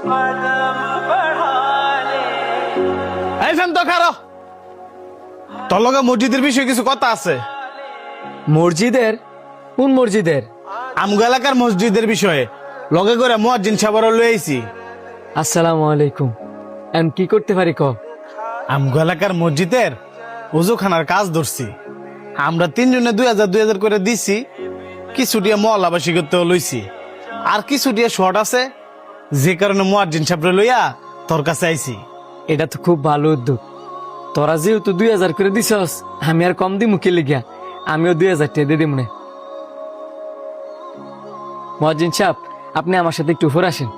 এই শান্ত খারো, তোর লগে মসজিদের বিষয়ে কিছু কথা আছে। মসজিদের? কোন মসজিদের? আমগো এলাকার মসজিদের বিষয়ে লগে করে মুয়াজ্জিন সাহেবের লই আইছি। আসসালামু আলাইকুম। আমি কি করতে পারি ক? আমগো এলাকার মসজিদের ওযুখানার কাজ ধরছি। আমরা তিনজনে 2000 করে দিছি। কিছু দিয়ে মহল্লাবাসী করতে লইছি, আর কিছু দিয়ে শর্ট আছে, যে কারণে মুয়াজ্জিন সাহেবরে লইয়া তোর কাছে আইছি। এটা তো খুব ভালো উদ্যোগ। তোরা যেহেতু 2000 করে দিছস, আমি আর কম দিমু কে লিগা? আমিও 2000 টাকা দিয়ে দিমু না। মুয়াজ্জিন সাহেব, আপনি আমার সাথে একটু উপরে আসেন।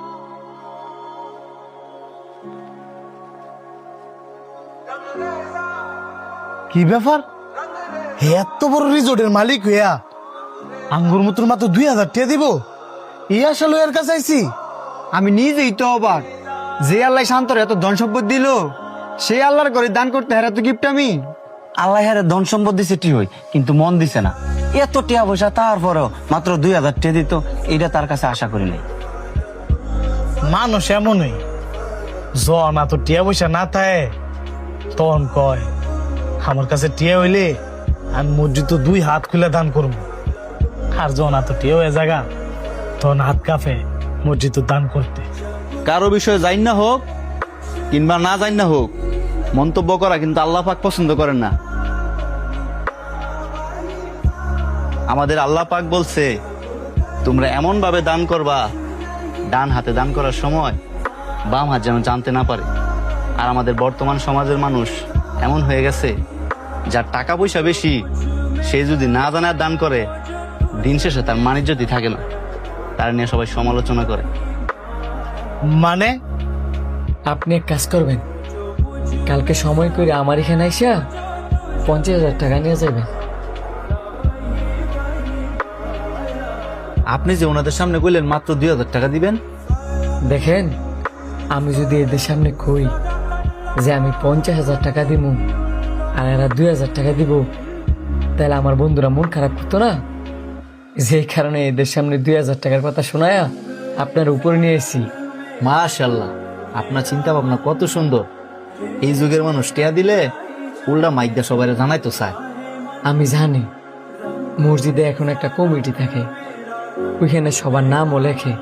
কি ব্যাপার? এত বড় রিজোর্টের মালিক হইয়া আঙ্গুর মতো মাত্র 2000 টাকা দিব? এই আশা লইয়ার কাছে আইছি। আমি নিজেই তো অবাক, যে আল্লাহ শান্তর এত ধন সম্পদ দিল, সেই আল্লাহর করে দান করতে হেরা তো গিফট আমি। আল্লাহ হারে ধন সম্পদ দিছে ঠিক হই, কিন্তু মন দিছে না। এত টিয়া পয়সা তারপরেও মাত্র 2000 টাকা দিত, এটা তার কাছে আশা করি নাই। মানুষ এমনই, জন এত টিয়া পয়সা না থাকে তখন কয় আমার কাছে টিয়া হইলে আমি মসজিদ তো 2 হাত খুলে দান করবো। আর জন এত টিয়া হয়ে জায়গা তখন হাত কাঁপে মসজিদ দান করতে। কারো বিষয়ে জান না হোক কিংবা না জান না হোক, মন্তব্য করা কিন্তু আল্লাহ পাক পছন্দ করেন না। আমাদের আল্লাহ পাক বলছে, তোমরা এমন ভাবে দান করবা, ডান হাতে দান করার সময় বাম হাত যেন জানতে না পারে। আর আমাদের বর্তমান সমাজের মানুষ এমন হয়ে গেছে, যার টাকা পয়সা বেশি, সে যদি না জানে আর দান করে, দিন শেষে তার মানিজ্যতি থাকে না। তার নিয়ে সবাই সমালোচনা করে। মানে আপনি এক কাজ করবেন, কালকে সময় করে আমার এখানে আইসা 50,000 টাকা নিয়ে যাবেন। আপনি যে ওনাদের সামনে কইলেন মাত্র 2000 টাকা দিবেন, দেখেন, আমি যদি এদের সামনে কই যে আমি 50,000 টাকা দিব আর এরা 2,000 টাকা দিব, তাহলে আমার বন্ধুরা মন খারাপ করতো না? যে কারণে এদের সামনে 2,000 টাকার কথা শোনায়া আপনার উপরে নিয়ে এসেছি। মাশাআল্লাহ, আপনার চিন্তা ভাবনা কত সুন্দর। এই যুগের মানুষ টিয়া দিলে উল্টা মাইকদা সবাই জানাইতো চায়। আমি জানি মসজিদে এখন একটা কমিটি থাকে, ওইখানে সবার নামও লেখে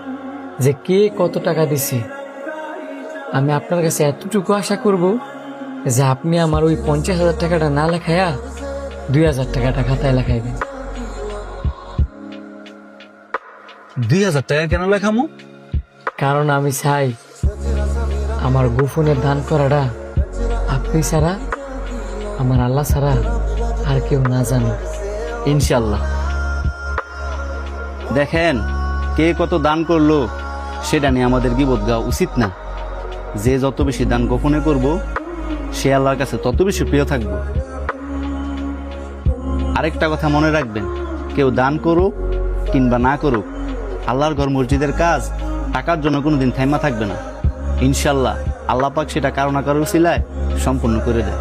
যে কে কত টাকা দিছে। আমি আপনার কাছে এতটুকু আশা করব যে আপনি আমার ওই 50,000 টাকাটা না লেখায়া 2,000 টাকাটা খাতায় লেখাইবেন। 2000 টাকা কেন লেখামো? কারণ আমি চাই আমার গোপনে দান করাটা আপনি ছাড়া, আমার আল্লাহ ছাড়া আর কেউ না জানে। ইনশাল্লাহ। দেখেন, কে কত দান করলো সেটা নিয়ে আমাদের গীবত গাওয়া উচিত না। যে যত বেশি দান গোপনে করব, সে আল্লাহর কাছে তত বেশি প্রিয় থাকবো। আরেকটা কথা মনে রাখবেন, কেউ দান করুক কিংবা না করুক, আল্লাহর ঘর মসজিদের কাজ টাকার জন্য কোনোদিন থাইমা থাকবে না। ইনশাল্লাহ আল্লাহ পাক সেটা কারো না কারো উসিলায় সম্পূর্ণ করে দেয়।